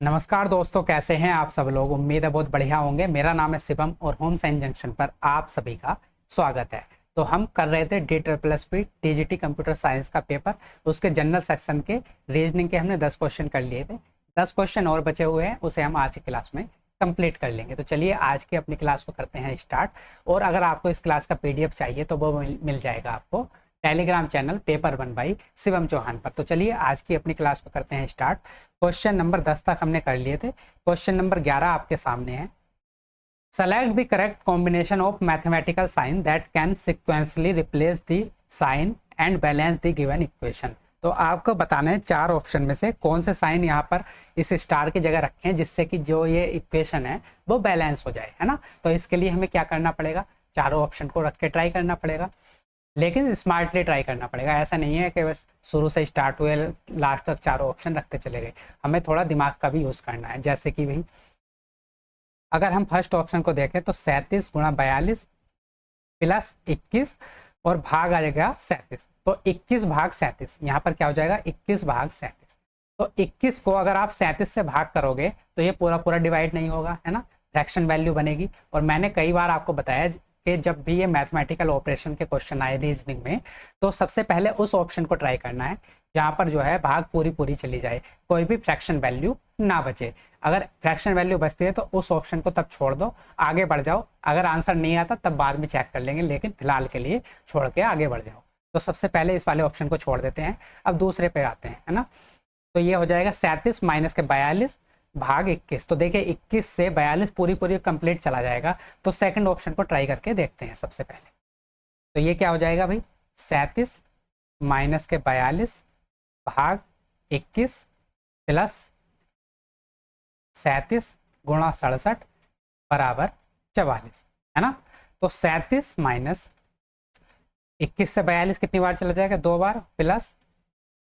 नमस्कार दोस्तों, कैसे हैं आप सब लोग। उम्मीद है बहुत बढ़िया होंगे। मेरा नाम है शिवम और होम साइंस जंक्शन पर आप सभी का स्वागत है। तो हम कर रहे थे DSSP TGT कंप्यूटर साइंस का पेपर। उसके जनरल सेक्शन के रीजनिंग के हमने 10 क्वेश्चन कर लिए थे। 10 क्वेश्चन और बचे हुए हैं, उसे हम आज की क्लास में कंप्लीट कर लेंगे। तो चलिए आज की अपनी क्लास को करते हैं स्टार्ट। और अगर आपको इस क्लास का PDF चाहिए तो वो मिल जाएगा आपको Telegram channel paper 1 by Shivam Chauhan पर। तो चलिए आज की अपनी क्लास को करते हैं स्टार्ट। क्वेश्चन नंबर 10 तक हमने कर लिए थे। क्वेश्चन नंबर 11 आपके सामने है। Select the correct combination of mathematical sign that can sequentially replace the sign and balance the given equation. तो आपको बताना है 4 ऑप्शन में से कौन से साइन यहाँ पर इस स्टार की जगह रखें हैं जिससे कि जो ये इक्वेशन है वो बैलेंस हो जाए, है ना। तो इसके लिए हमें क्या करना पड़ेगा, चारों ऑप्शन को रख के ट्राई करना पड़ेगा, लेकिन स्मार्टली ट्राई करना पड़ेगा। ऐसा नहीं है कि बस शुरू से स्टार्ट हुए लास्ट तक चारों ऑप्शन रखते चले गए। हमें थोड़ा दिमाग का भी यूज़ करना है। जैसे कि भाई अगर हम फर्स्ट ऑप्शन को देखें तो 37 गुणा 42 प्लस 21 और भाग आ जाएगा 37। तो 21 भाग 37 यहाँ पर क्या हो जाएगा, 21 भाग 37। तो 21 को अगर आप 37 से भाग करोगे तो ये पूरा पूरा डिवाइड नहीं होगा, है ना, फ्रैक्शन वैल्यू बनेगी। और मैंने कई बार आपको बताया कि जब भी ये मैथमेटिकल ऑपरेशन के क्वेश्चन आए रीजनिंग में तो सबसे पहले उस ऑप्शन को ट्राई करना है जहाँ पर जो है भाग पूरी पूरी चली जाए, कोई भी फ्रैक्शन वैल्यू ना बचे। अगर फ्रैक्शन वैल्यू बचती है तो उस ऑप्शन को तब छोड़ दो, आगे बढ़ जाओ। अगर आंसर नहीं आता तब बाद में चेक कर लेंगे, लेकिन फिलहाल के लिए छोड़ के आगे बढ़ जाओ। तो सबसे पहले इस वाले ऑप्शन को छोड़ देते हैं। अब दूसरे पे आते हैं, है ना। तो ये हो जाएगा 37 माइनस के 42 भाग 21। तो देखिए 21 से 42 पूरी पूरी कंप्लीट चला जाएगा। तो सेकंड ऑप्शन को ट्राई करके देखते हैं सबसे पहले। तो ये क्या हो जाएगा भाई, 37 माइनस के 42 भाग 21 प्लस 37 गुणा 67 बराबर 44, है ना। तो 37 माइनस 21 से 42 कितनी बार चला जाएगा, 2 बार, प्लस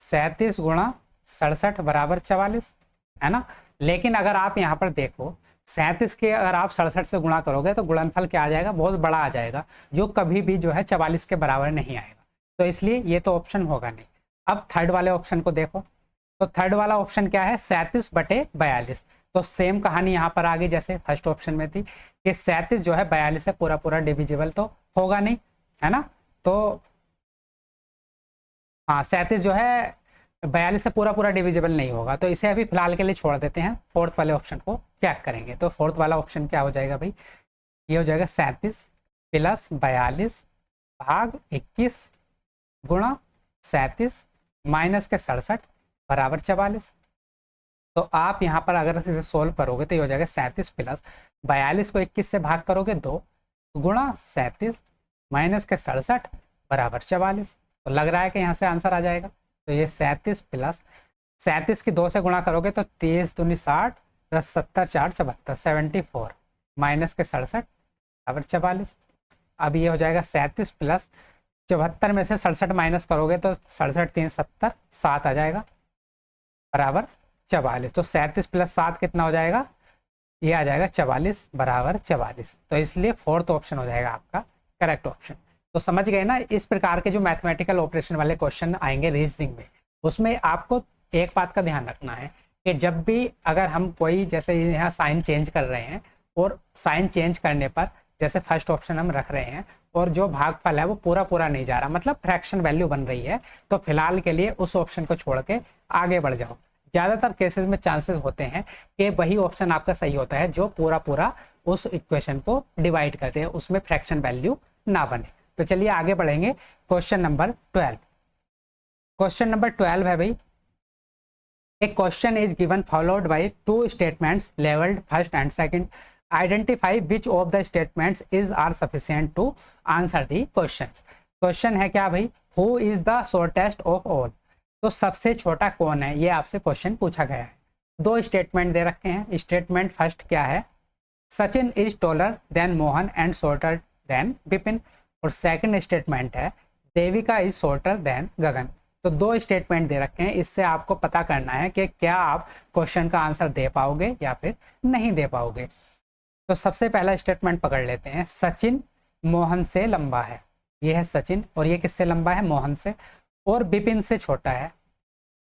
37 गुणा 67 बराबर 44, है ना। लेकिन अगर आप यहाँ पर देखो 37 के अगर आप 67 से गुणा करोगे तो गुणनफल क्या आ जाएगा, बहुत बड़ा आ जाएगा, जो कभी भी जो है 44 के बराबर नहीं आएगा। तो इसलिए ये तो ऑप्शन होगा नहीं। अब थर्ड वाले ऑप्शन को देखो। तो थर्ड वाला ऑप्शन क्या है, 37 बटे 42। तो सेम कहानी यहाँ पर आ गई जैसे फर्स्ट ऑप्शन में थी कि 37 जो है 42 से पूरा पूरा डिविजिबल तो होगा नहीं, है ना। तो हाँ, 37 जो है 42 से पूरा पूरा डिविजिबल नहीं होगा। तो इसे अभी फिलहाल के लिए छोड़ देते हैं, फोर्थ वाले ऑप्शन को चेक करेंगे। तो फोर्थ वाला ऑप्शन क्या हो जाएगा भाई, ये हो जाएगा 37 प्लस 42 भाग 21 गुणा 37 माइनस के 67 बराबर 44। तो आप यहाँ पर अगर इसे सोल्व करोगे तो ये हो जाएगा 37 प्लस 42 को 21 से भाग करोगे 2 गुणा 37 माइनस के 67 बराबर 44। तो लग रहा है कि यहाँ से आंसर आ जाएगा। तो ये 37 प्लस 37 की 2 से गुणा करोगे तो 23 दूनी 60 10 70 4 74 74 माइनस के 67 बराबर 44। अब ये हो जाएगा 37 प्लस 74 में से 67 माइनस करोगे तो 67 3 70 7 आ जाएगा बराबर 44। तो 37 प्लस 7 कितना हो जाएगा, ये आ जाएगा 44 बराबर 44। तो इसलिए फोर्थ ऑप्शन हो जाएगा आपका करेक्ट ऑप्शन। तो समझ गए ना, इस प्रकार के जो मैथमेटिकल ऑपरेशन वाले क्वेश्चन आएंगे रीजनिंग में, उसमें आपको एक बात का ध्यान रखना है कि जब भी अगर हम कोई जैसे यहाँ साइन चेंज कर रहे हैं और साइन चेंज करने पर जैसे फर्स्ट ऑप्शन हम रख रहे हैं और जो भागफल है वो पूरा पूरा नहीं जा रहा, मतलब फ्रैक्शन वैल्यू बन रही है, तो फिलहाल के लिए उस ऑप्शन को छोड़ के आगे बढ़ जाओ। ज़्यादातर केसेस में चांसेस होते हैं कि वही ऑप्शन आपका सही होता है जो पूरा पूरा उस इक्वेशन को डिवाइड करते हैं, उसमें फ्रैक्शन वैल्यू ना बने। तो चलिए आगे बढ़ेंगे। Question number 12। क्वेश्चन नंबर 12 है भाई, एक question is given followed by 2 statements labelled first and second. Identify which of the statements is are sufficient to answer the questions. Question है क्या भाई, who is the shortest of all. तो सबसे छोटा कौन है, ये आपसे क्वेश्चन पूछा गया है। 2 स्टेटमेंट दे रखे हैं। स्टेटमेंट फर्स्ट क्या है, Sachin is taller than Mohan and shorter than Vipin. और सेकंड स्टेटमेंट है देविका इज शॉर्टर देन गगन। तो 2 स्टेटमेंट दे रखे हैं। इससे आपको पता करना है कि क्या आप क्वेश्चन का आंसर दे पाओगे या फिर नहीं दे पाओगे। तो सबसे पहला स्टेटमेंट पकड़ लेते हैं, सचिन मोहन से लंबा है। ये है सचिन और ये किससे लंबा है, मोहन से, और विपिन से छोटा है,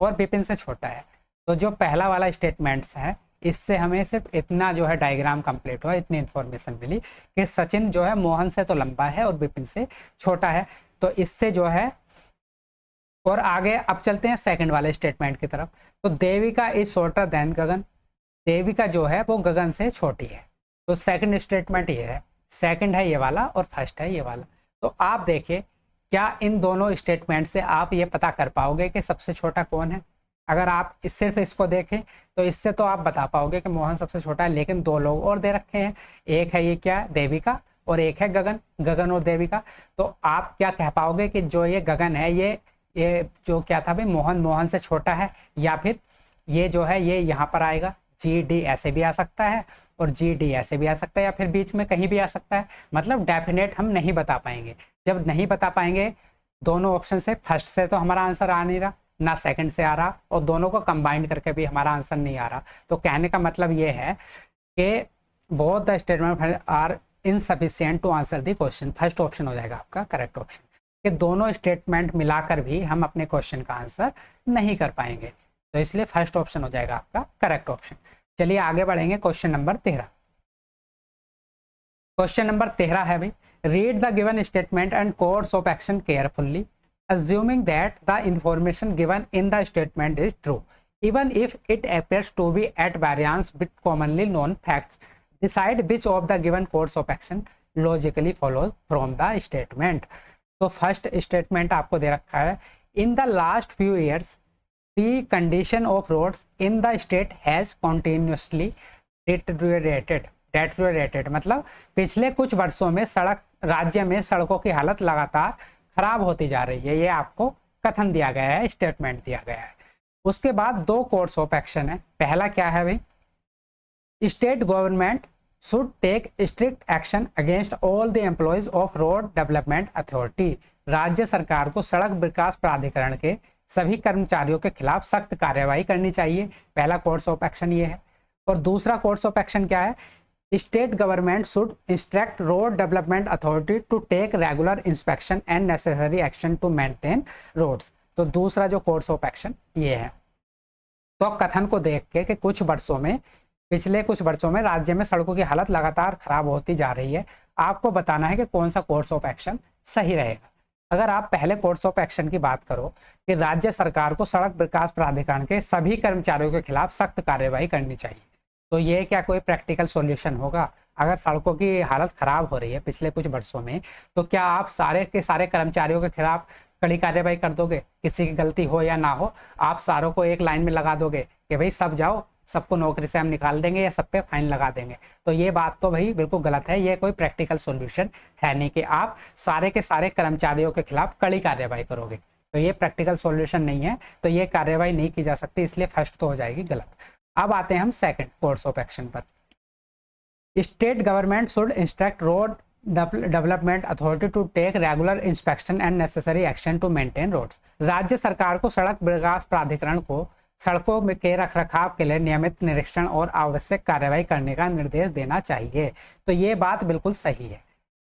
और विपिन से छोटा है। तो जो पहला वाला स्टेटमेंट्स है इससे हमें सिर्फ इतना जो है डायग्राम कंप्लीट हुआ, इतनी इन्फॉर्मेशन मिली कि सचिन जो है मोहन से तो लंबा है और विपिन से छोटा है। तो इससे जो है, और आगे अब चलते हैं सेकंड वाले स्टेटमेंट की तरफ। तो देविका इज शॉर्टर देन गगन, देविका जो है वो गगन से छोटी है। तो सेकंड स्टेटमेंट ये है, सेकंड है ये वाला और फर्स्ट है ये वाला। तो आप देखिए क्या इन दोनों स्टेटमेंट से आप ये पता कर पाओगे कि सबसे छोटा कौन है। अगर आप सिर्फ इसको देखें तो इससे तो आप बता पाओगे कि मोहन सबसे छोटा है, लेकिन दो लोग और दे रखे हैं, एक है ये क्या, देविका, और एक है गगन, गगन और देविका। तो आप क्या कह पाओगे कि जो ये गगन है ये जो क्या था भाई, मोहन से छोटा है, या फिर ये जो है ये यहाँ पर आएगा, जी डी ऐसे भी आ सकता है और जी डी ऐसे भी आ सकता है, या फिर बीच में कहीं भी आ सकता है। मतलब डेफिनेट हम नहीं बता पाएंगे। जब नहीं बता पाएंगे दोनों ऑप्शन से, फर्स्ट से तो हमारा आंसर आ नहीं रहा, ना सेकंड से आ रहा, और दोनों को कंबाइंड करके भी हमारा आंसर नहीं आ रहा। तो कहने का मतलब ये है कि both the statement are insufficient to answer the question. First option हो जाएगा आपका करेक्ट ऑप्शन, कि दोनों स्टेटमेंट मिलाकर भी हम अपने क्वेश्चन का आंसर नहीं कर पाएंगे। तो इसलिए फर्स्ट ऑप्शन हो जाएगा आपका करेक्ट ऑप्शन। चलिए आगे बढ़ेंगे, क्वेश्चन नंबर 13। क्वेश्चन नंबर 13 है भाई, read the given statement and course of action carefully assuming that the information given in the statement is true even if it appears to be at variance with commonly known facts. Decide which of the given course of action logically follows from the statement. तो first statement आपको दे रखा है, in the last few years the condition of roads in the state has continuously deteriorated, मतलब पिछले कुछ वर्षों में राज्य में सड़कों की हालत लगातार खराब होती जा रही है। ये आपको कथन दिया गया है, स्टेटमेंट दिया गया है। उसके बाद दो कोर्स ऑफ एक्शन है। पहला क्या है भाई, state government should take strict action against all the employees of road development authority. राज्य सरकार को सड़क विकास प्राधिकरण के सभी कर्मचारियों के खिलाफ सख्त कार्रवाई करनी चाहिए। पहला कोर्स ऑफ एक्शन ये है। और दूसरा कोर्स ऑफ एक्शन क्या है, state government should instruct road development authority to take regular inspection and necessary action to maintain roads. तो दूसरा जो कोर्स ऑफ एक्शन ये है। तो कथन को देख के कि पिछले कुछ वर्षों में राज्य में सड़कों की हालत लगातार खराब होती जा रही है, आपको बताना है कि कौन सा कोर्स ऑफ एक्शन सही रहेगा। अगर आप पहले कोर्स ऑफ एक्शन की बात करो कि राज्य सरकार को सड़क विकास प्राधिकरण के सभी कर्मचारियों के खिलाफ सख्त कार्रवाई करनी चाहिए, तो ये क्या कोई प्रैक्टिकल सॉल्यूशन होगा? अगर सड़कों की हालत खराब हो रही है पिछले कुछ वर्षों में, तो क्या आप सारे के सारे कर्मचारियों के खिलाफ कड़ी कार्रवाई कर दोगे? किसी की गलती हो या ना हो, आप सारों को एक लाइन में लगा दोगे कि भाई सब जाओ, सबको नौकरी से हम निकाल देंगे या सब पे फाइन लगा देंगे? तो ये बात तो भाई बिल्कुल गलत है। ये कोई प्रैक्टिकल सॉल्यूशन है नहीं कि आप सारे के सारे कर्मचारियों के खिलाफ कड़ी कार्रवाई करोगे। तो ये प्रैक्टिकल सॉल्यूशन नहीं है, तो ये कार्रवाई नहीं की जा सकती, इसलिए फर्स्ट तो हो जाएगी गलत। अब आते हैं हम सेकंड कोर्स ऑफ एक्शन पर। State government should instruct road development authority to take regular inspection and necessary action to maintain roads. राज्य सरकार को सड़क विकास प्राधिकरण को सड़कों के रखरखाव के लिए नियमित निरीक्षण और आवश्यक कार्रवाई करने का निर्देश देना चाहिए। तो ये बात बिल्कुल सही है।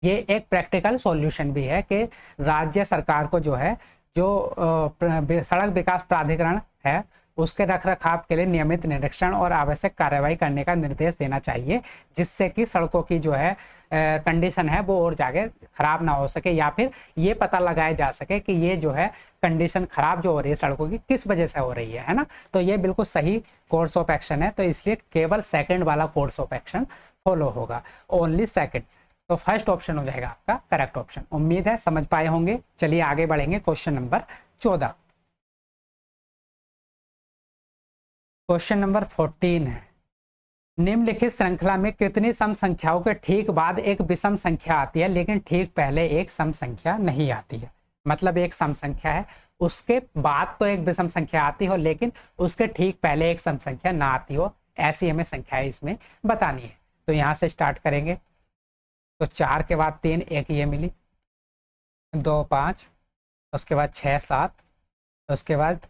ये एक प्रैक्टिकल सॉल्यूशन भी है कि राज्य सरकार को जो है, जो सड़क विकास प्राधिकरण है, उसके रखरखाव के लिए नियमित निरीक्षण और आवश्यक कार्रवाई करने का निर्देश देना चाहिए, जिससे कि सड़कों की जो है कंडीशन है वो और ज़्यादा खराब ना हो सके, या फिर ये पता लगाया जा सके कि ये जो है कंडीशन खराब जो हो रही है सड़कों की किस वजह से हो रही है ना। तो ये बिल्कुल सही कोर्स ऑफ एक्शन है। तो इसलिए केवल सेकेंड वाला कोर्स ऑफ एक्शन फॉलो होगा, ओनली सेकेंड। तो फर्स्ट ऑप्शन हो जाएगा आपका करेक्ट ऑप्शन। उम्मीद है समझ पाए होंगे। चलिए आगे बढ़ेंगे, क्वेश्चन नंबर 14। क्वेश्चन नंबर 14 है, निम्नलिखित श्रृंखला में कितनी सम संख्याओं के ठीक बाद एक विषम संख्या आती है लेकिन ठीक पहले एक सम संख्या नहीं आती है? मतलब एक सम संख्या है, उसके बाद तो एक विषम संख्या आती हो लेकिन उसके ठीक पहले एक सम संख्या ना आती हो, ऐसी हमें संख्याएं इसमें बतानी है। तो यहाँ से स्टार्ट करेंगे। तो 4 के बाद 3, एक ये मिली, 2 5, उसके बाद 6 7, उसके बाद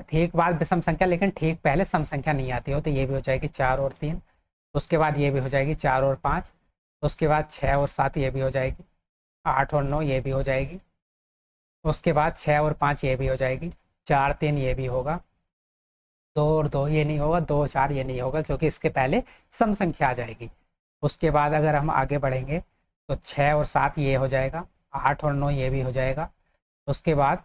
ठीक बाद विषम संख्या लेकिन ठीक पहले सम संख्या नहीं आती हो, तो ये भी हो जाएगी 4 और 3। उसके बाद ये भी हो जाएगी 4 और 5। उसके बाद 6 और 7 ये भी हो जाएगी, 8 और 9 ये भी हो जाएगी। उसके बाद 6 और 5 ये भी हो जाएगी, 4 3 ये भी होगा, 2 और 2 ये नहीं होगा, 2 4 ये नहीं होगा, क्योंकि इसके पहले सम संख्या आ जाएगी। उसके बाद अगर हम आगे बढ़ेंगे तो 6 और 7 ये हो जाएगा, 8 और 9 ये भी हो जाएगा। उसके बाद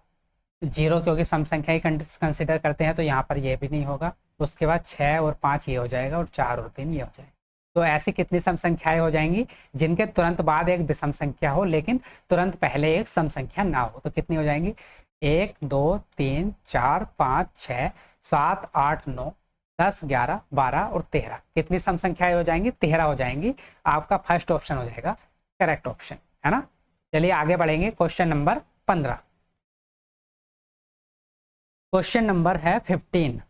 0 क्योंकि सम संख्या ही कंसिडर करते हैं तो यहाँ पर ये भी नहीं होगा। उसके बाद 6 और 5 ये हो जाएगा, और 4 और 3 ये हो जाएगा। तो ऐसी कितनी सम संख्याएं हो जाएंगी जिनके तुरंत बाद एक विषम संख्या हो लेकिन तुरंत पहले एक सम संख्या ना हो? तो कितनी हो जाएंगी? 1 2 3 4 5 6 7 8 9 10 11 12 और 13। कितनी सम संख्याएं हो जाएंगी? 13 हो जाएंगी। आपका फर्स्ट ऑप्शन हो जाएगा करेक्ट ऑप्शन, है ना। चलिए आगे बढ़ेंगे। Question number 15। क्वेश्चन नंबर है 15।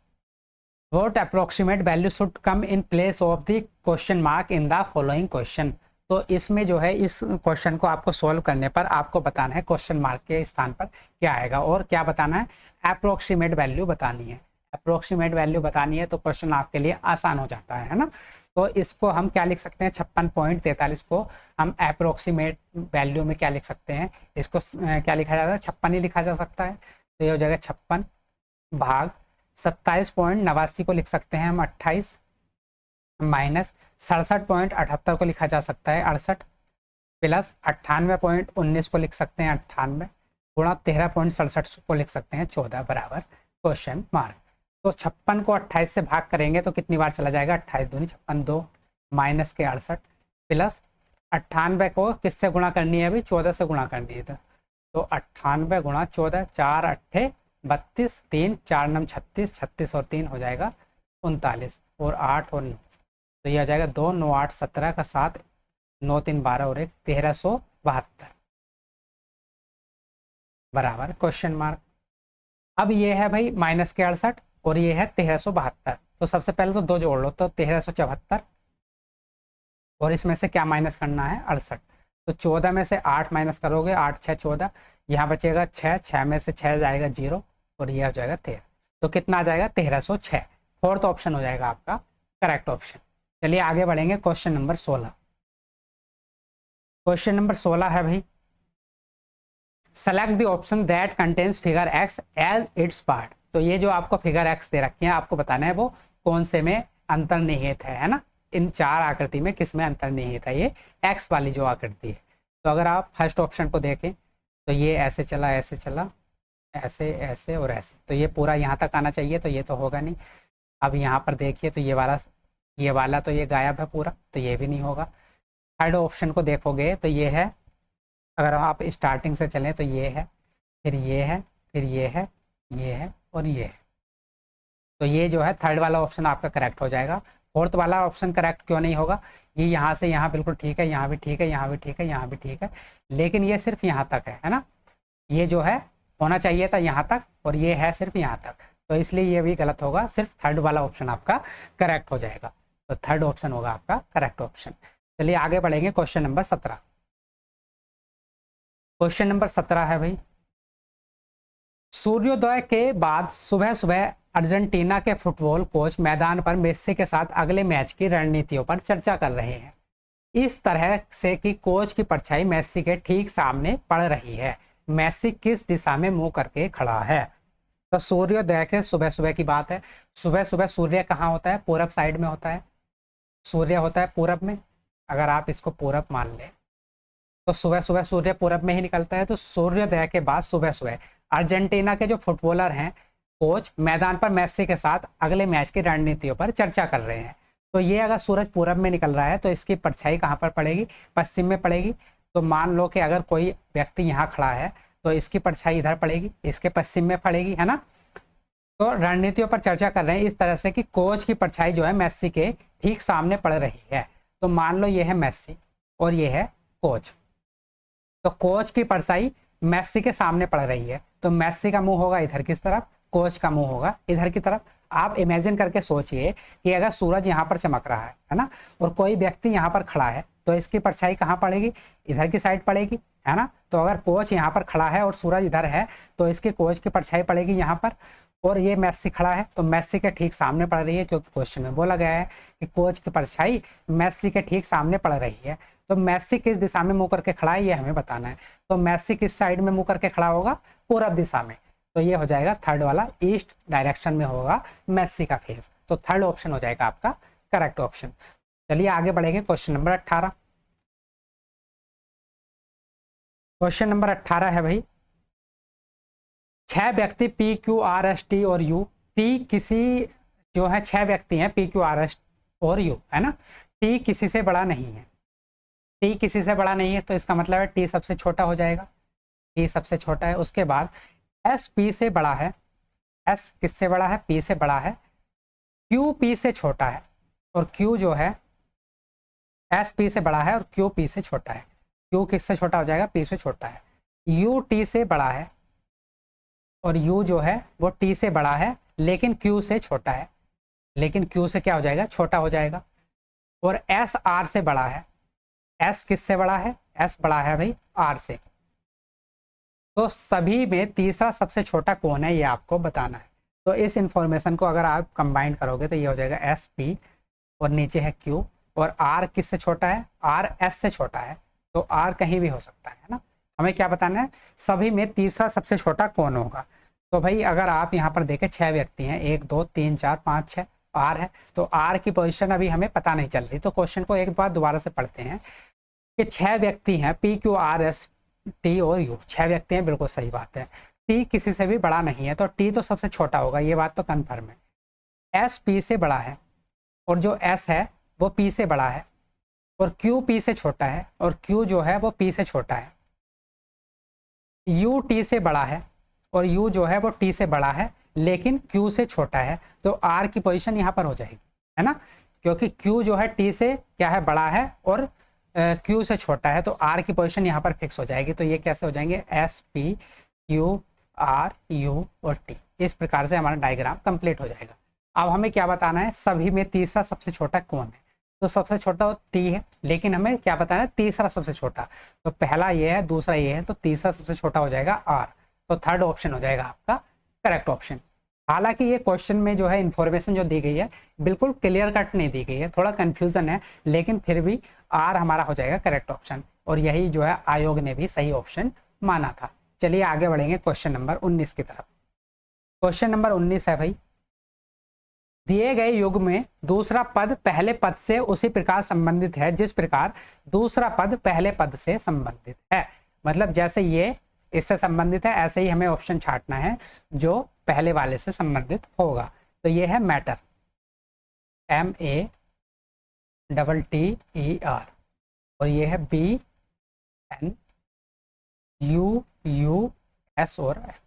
What approximate value should come in place of the question mark in the following question? तो इसमें जो है इस क्वेश्चन को आपको सॉल्व करने पर आपको बताना है क्वेश्चन मार्क के स्थान पर क्या आएगा, और क्या बताना है? अप्रोक्सीमेट वैल्यू बतानी है। अप्रोक्सीमेट वैल्यू बतानी है तो क्वेश्चन आपके लिए आसान हो जाता है ना। तो इसको हम क्या लिख सकते हैं? 56.43 को हम अप्रोक्सीमेट वैल्यू में क्या लिख सकते हैं? इसको क्या लिखा जाता है? 56 ही लिखा जा सकता है। तो ये हो जाएगा 56 भाग 27.89 को लिख सकते हैं हम 28 माइनस 67.78 को लिखा जा सकता है 68 प्लस 98.19 को लिख सकते हैं 98 गुणा 13.67 को लिख सकते हैं 14 बराबर क्वेश्चन मार्क। तो 56 को 28 से भाग करेंगे तो कितनी बार चला जाएगा? 28 दूनी 56 2 माइनस के 68 प्लस 98 को किससे गुणा करनी है? अभी 14 से गुणा करनी है। तो 98 गुणा 14 4 8 32 3 4 9 36 36 और 3 हो जाएगा 39 और 8 और 9 तो यह आ जाएगा 2 9 8 17 का 7 9 3 12 और 1 1372 बराबर क्वेश्चन मार्क। अब ये है भाई माइनस के 68 और ये है 1372। तो सबसे पहले तो 2 जोड़ लो तो 1374 और इसमें से क्या माइनस करना है? 68। तो 14 में से 8 माइनस करोगे 8 6 14, यहाँ बचेगा 6 6 में से 6 जाएगा 0 और ये हो जाएगा 13। तो कितना आ जाएगा? 1306। फोर्थ ऑप्शन हो जाएगा आपका करेक्ट ऑप्शन। चलिए आगे बढ़ेंगे। Question number 16। क्वेश्चन नंबर 16 है भाई, select the option that contains figure X as its part. तो ये जो आपको फिगर एक्स दे रखी है आपको बताना है वो कौन से में अंतर्निहित है ना। इन 4 आकृति में किस में अंतर्निहित है? ये एक्स वाली जो आकृति है। तो अगर आप फर्स्ट ऑप्शन को देखें तो ये ऐसे चला ऐसे चला ऐसे ऐसे और ऐसे, तो ये पूरा यहाँ तक आना चाहिए, तो ये तो होगा नहीं। अब यहाँ पर देखिए तो ये वाला तो ये गायब है पूरा, तो ये भी नहीं होगा। थर्ड ऑप्शन को देखोगे तो ये है, अगर आप स्टार्टिंग से चलें तो ये है, फिर ये है, फिर ये है, ये है और ये है। तो ये जो है थर्ड वाला ऑप्शन आपका करेक्ट हो जाएगा। फोर्थ वाला ऑप्शन करेक्ट क्यों नहीं होगा? ये यहाँ से यहाँ बिल्कुल ठीक है, यहाँ भी ठीक है, यहाँ भी ठीक है, यहाँ भी ठीक है, लेकिन ये सिर्फ यहाँ तक है ना। ये जो है होना चाहिए था यहाँ तक और ये है सिर्फ यहाँ तक, तो इसलिए ये भी गलत होगा। सिर्फ थर्ड वाला ऑप्शन आपका करेक्ट हो जाएगा। तो थर्ड ऑप्शन होगा आपका करेक्ट ऑप्शन। चलिए आगे बढ़ेंगे। Question number 17। क्वेश्चन नंबर 17 है भाई, सूर्योदय के बाद सुबह सुबह अर्जेंटीना के फुटबॉल कोच मैदान पर मेस्सी के साथ अगले मैच की रणनीतियों पर चर्चा कर रहे हैं। इस तरह से कि कोच की परछाई मेस्सी के ठीक सामने पड़ रही है। मेस्सी किस दिशा में मुंह करके खड़ा है? तो सूर्योदय के सुबह सुबह की बात है। सुबह सुबह सूर्य कहाँ होता है? पूरब साइड में होता है। सूर्य होता है पूरब में। अगर आप इसको पूरब मान लें तो सुबह सुबह सूर्य पूरब में ही निकलता है। तो सूर्योदय के बाद सुबह सुबह अर्जेंटीना के जो फुटबॉलर हैं कोच मैदान पर मेस्सी के साथ अगले मैच की रणनीतियों पर चर्चा कर रहे हैं। तो ये अगर सूरज पूरब में निकल रहा है तो इसकी परछाई कहाँ पर पड़ेगी? पश्चिम में पड़ेगी। तो मान लो कि अगर कोई व्यक्ति यहाँ खड़ा है तो इसकी परछाई इधर पड़ेगी, इसके पश्चिम में पड़ेगी, है ना। तो रणनीतियों पर चर्चा कर रहे हैं इस तरह से कि कोच की परछाई जो है मेस्सी के ठीक सामने पड़ रही है। तो मान लो ये है मेस्सी और ये है कोच। तो कोच की परछाई मेस्सी के सामने पड़ रही है, तो मेस्सी का मुंह होगा इधर किस तरफ, कोच का मुंह होगा इधर की तरफ। आप इमेजिन करके सोचिए कि अगर सूरज यहाँ पर चमक रहा है ना, और कोई व्यक्ति यहाँ पर खड़ा है तो इसकी परछाई कहाँ पड़ेगी? इधर की साइड पड़ेगी, है ना। तो अगर कोच यहाँ पर खड़ा है और सूरज इधर है तो इसकी कोच की परछाई पड़ेगी यहाँ पर, और ये मेस्सी खड़ा है तो मेस्सी के ठीक सामने पड़ रही है, क्योंकि क्वेश्चन में बोला गया है कि कोच की परछाई मेस्सी के ठीक सामने पड़ रही है। तो मेस्सी किस दिशा में मुंह करके खड़ा है ये हमें बताना है। तो मेस्सी किस साइड में मुंह करके खड़ा होगा? पूरब दिशा में। तो ये हो जाएगा थर्ड वाला, ईस्ट डायरेक्शन में होगा मेस्सी का फेस। तो थर्ड ऑप्शन हो जाएगा आपका करेक्ट ऑप्शन। चलिए आगे बढ़ेंगे क्वेश्चन नंबर 18। क्वेश्चन नंबर 18 है भाई, 6 व्यक्ति P Q R S T और यू, टी किसी जो है 6 व्यक्ति हैं पी क्यू आर एस और यू, है ना, टी किसी से बड़ा नहीं है, टी किसी से बड़ा नहीं है तो इसका मतलब है टी सबसे छोटा हो जाएगा, टी सबसे छोटा है। उसके बाद एस पी से बड़ा है, एस किससे बड़ा है, पी से बड़ा है, क्यू पी से छोटा है, और क्यू जो है एस पी से बड़ा है और क्यू पी से छोटा है, क्यू किससे छोटा हो जाएगा, पी से छोटा है, यू टी से बड़ा है और यू जो है वो टी से बड़ा है लेकिन क्यू से छोटा है, लेकिन क्यू से क्या हो जाएगा, छोटा हो जाएगा, और एस आर से बड़ा है, एस किससे बड़ा है, एस बड़ा है भाई आर से। तो सभी में तीसरा सबसे छोटा कौन है ये आपको बताना है। तो इस इंफॉर्मेशन को अगर आप कंबाइन करोगे तो ये हो जाएगा एस पी और नीचे है क्यू, और आर किससे छोटा है, आर एस से छोटा है, तो आर कहीं भी हो सकता है ना। हमें क्या बताना है, सभी में तीसरा सबसे छोटा कौन होगा। तो भाई अगर आप यहाँ पर देखें 6 व्यक्ति हैं, 1 2 3 4 5 6, आर है, तो आर की पोजीशन अभी हमें पता नहीं चल रही। तो क्वेश्चन को एक बार दोबारा से पढ़ते हैं कि 6 व्यक्ति हैं P Q R S T और यू, 6 व्यक्ति हैं, बिल्कुल सही बात है। टी किसी से भी बड़ा नहीं है तो टी तो सबसे छोटा होगा, ये बात तो कन्फर्म है। एस पी से बड़ा है और जो एस है वो पी से बड़ा है, और क्यू पी से छोटा है और क्यू जो है वो पी से छोटा है। यू टी से बड़ा है और यू जो है वो टी से बड़ा है लेकिन क्यू से छोटा है, तो आर की पोजीशन यहाँ पर हो जाएगी, है ना, क्योंकि क्यू जो है टी से क्या है, बड़ा है, और क्यू से छोटा है, तो आर की पोजीशन यहाँ पर फिक्स हो जाएगी। तो ये कैसे हो जाएंगे, S P Q R you और टी, इस प्रकार से हमारा डायग्राम कंप्लीट हो जाएगा। अब हमें क्या बताना है, सभी में तीसरा सबसे छोटा कौन है। तो सबसे छोटा टी है, लेकिन हमें क्या बताना है, तीसरा सबसे छोटा। तो पहला ये है, दूसरा ये है, तो तीसरा सबसे छोटा हो जाएगा आर। तो थर्ड ऑप्शन हो जाएगा आपका करेक्ट ऑप्शन। हालांकि ये क्वेश्चन में जो है इंफॉर्मेशन जो दी गई है बिल्कुल क्लियर कट नहीं दी गई है, थोड़ा कंफ्यूजन है, लेकिन फिर भी आर हमारा हो जाएगा करेक्ट ऑप्शन, और यही जो है आयोग ने भी सही ऑप्शन माना था। चलिए आगे बढ़ेंगे क्वेश्चन नंबर 19 की तरफ। क्वेश्चन नंबर 19 है भाई, दिए गए युग में दूसरा पद पहले पद से उसी प्रकार संबंधित है जिस प्रकार दूसरा पद पहले पद से संबंधित है। मतलब जैसे ये इससे संबंधित है ऐसे ही हमें ऑप्शन छांटना है जो पहले वाले से संबंधित होगा। तो ये है मैटर, MATTER, और ये है BNUUS और F।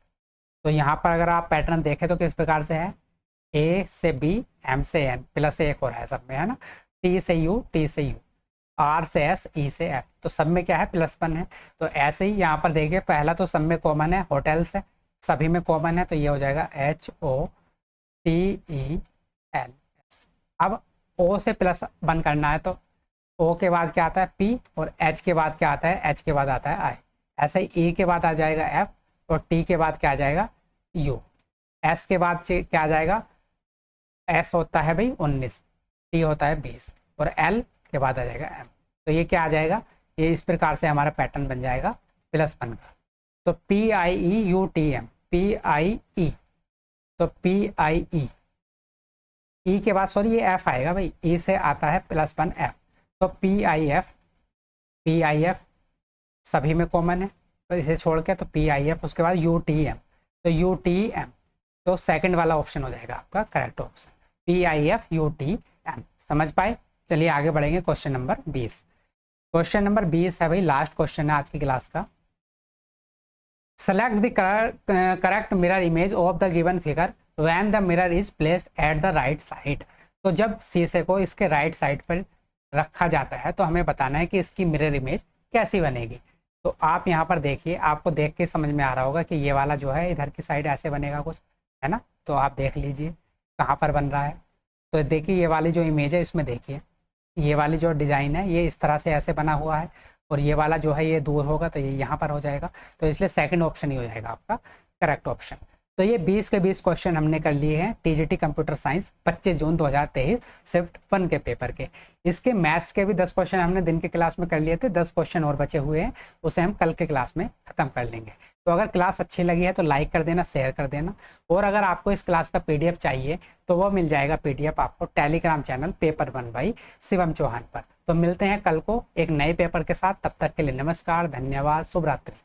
तो यहाँ पर अगर आप पैटर्न देखें तो किस प्रकार से है, A से B, M से N, प्लस एक और है सब में, है ना, T से U, T से U, R से S, E से F, तो सब में क्या है, +1 है। तो ऐसे ही यहाँ पर देखिए पहला तो सब में कॉमन है, होटल्स है, सभी में कॉमन है, तो ये हो जाएगा HOTELS। अब O से +1 करना है तो O के बाद क्या आता है P, और H के बाद क्या आता है, H के बाद आता है I। ऐसे ही E के बाद आ जाएगा F, और T के बाद क्या आ जाएगा U, S के बाद क्या आ जाएगा, S होता है भाई 19, T होता है 20, और L के बाद आ जाएगा M। तो ये क्या आ जाएगा, ये इस प्रकार से हमारा पैटर्न बन जाएगा +1 का। तो PIEUTM, PIE, तो PIE, E के बाद सॉरी ये F आएगा भाई, E से आता है +1 F, तो PIF सभी में कॉमन है, तो इसे छोड़ के तो PIF, उसके बाद UTM, तो UTM, तो सेकंड वाला ऑप्शन हो जाएगा आपका करेक्ट ऑप्शन, PIF UTM। समझ पाए। चलिए आगे बढ़ेंगे क्वेश्चन नंबर 20। क्वेश्चन नंबर 20 है भाई, लास्ट क्वेश्चन है आज की क्लास का। Select the correct mirror image of the given figure when the mirror is placed at the right side. तो जब शीशे को इसके राइट साइड पर रखा जाता है तो हमें बताना है कि इसकी मिरर इमेज कैसी बनेगी। तो आप यहाँ पर देखिए, आपको देख के समझ में आ रहा होगा कि ये वाला जो है इधर की साइड ऐसे बनेगा कुछ, है ना। तो आप देख लीजिए कहाँ पर बन रहा है। तो देखिए ये वाली जो इमेज है इसमें देखिए ये वाली जो डिज़ाइन है ये इस तरह से ऐसे बना हुआ है, और ये वाला जो है ये दूर होगा तो ये यहाँ पर हो जाएगा। तो इसलिए सेकंड ऑप्शन ही हो जाएगा आपका करेक्ट ऑप्शन। तो ये 20 के 20 क्वेश्चन हमने कर लिए हैं टीजीटी कंप्यूटर साइंस 25 जून 2023 शिफ्ट 1 के पेपर के। इसके मैथ्स के भी 10 क्वेश्चन हमने दिन के क्लास में कर लिए थे, 10 क्वेश्चन और बचे हुए हैं, उसे हम कल के क्लास में ख़त्म कर लेंगे। तो अगर क्लास अच्छी लगी है तो लाइक कर देना, शेयर कर देना, और अगर आपको इस क्लास का PDF चाहिए तो वो मिल जाएगा PDF आपको Telegram channel paper 1 by Shivam Chauhan पर। तो मिलते हैं कल को एक नए पेपर के साथ, तब तक के लिए नमस्कार, धन्यवाद, शुभ रात्रि।